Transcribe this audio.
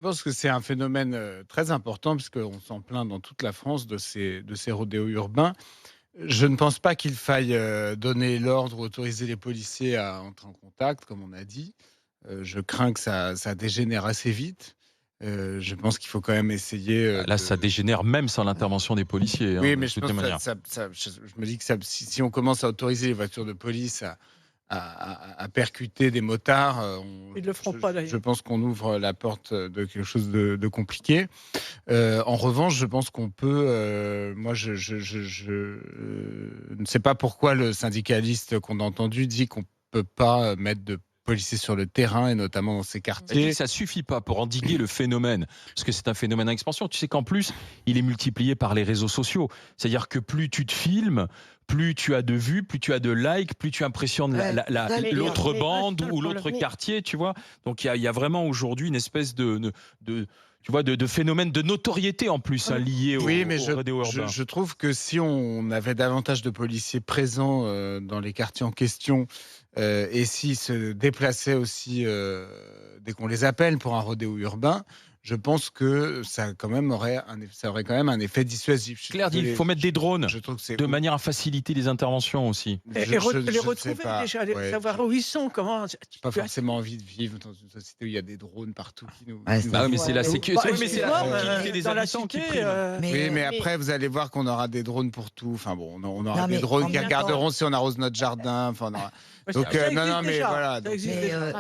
Je pense que c'est un phénomène, très important puisqu'on s'en plaint dans toute la France de ces rodéos urbains. Je ne pense pas qu'il faille, donner l'ordre ou autoriser les policiers à entrer en contact, comme on a dit. Je crains que ça dégénère assez vite. Je pense qu'il faut quand même essayer, Bah, là, ça de dégénère même sans l'intervention des policiers, hein, oui, de mais je toute pense que manière. je me dis que si on commence à autoriser les voitures de police à percuter des motards, Ils le feront pas je d'ailleurs. pense qu'on ouvre la porte, de quelque chose de compliqué. En revanche, je pense qu'on peut, moi je ne sais pas pourquoi le syndicaliste qu'on a entendu dit qu'on peut pas, mettre de policiers sur le terrain et notamment dans ces Il dit que quartiers. ça suffit pas pour endiguer le phénomène, parce que c'est un phénomène en expansion. Tu sais qu'en plus, il est multiplié par les réseaux sociaux. C'est-à-dire que plus tu te filmes, plus tu as de vues, plus tu as de likes, plus tu impressionnes Ouais, ça, Mais l'autre mais un bande seul ou problème l'autre quartier, tu vois. Donc il y a vraiment aujourd'hui une espèce de tu vois, de phénomène de notoriété en plus, hein, lié Oui, mais au rodéo urbain. je trouve que si on avait davantage de policiers présents, dans les quartiers en question, et s'ils se déplaçaient aussi, dès qu'on les appelle pour un rodéo urbain, je pense que ça aurait quand même un effet dissuasif. Je suis Claire dit, il désolé, faut mettre des drones je trouve que c'est de manière à faciliter les interventions aussi. les je ne sais retrouver pas, déjà, ouais, savoir où ils sont, comment j'ai pas forcément envie de vivre dans une société où il y a des drones partout Ouais, qui nous Bah oui, mais c'est la bah, sécurité. Oui, mais c'est la excuse-moi, tranquillité des dans la habitants qui cité, prime. Oui, mais mais après, vous allez voir qu'on aura des drones pour tout. Enfin bon, on aura non, des mais drones en qui même temps regarderont si on arrose notre jardin. Enfin, on aura... ouais, Donc, ça non, existe non, mais déjà, voilà. ça Donc, existe mais déjà.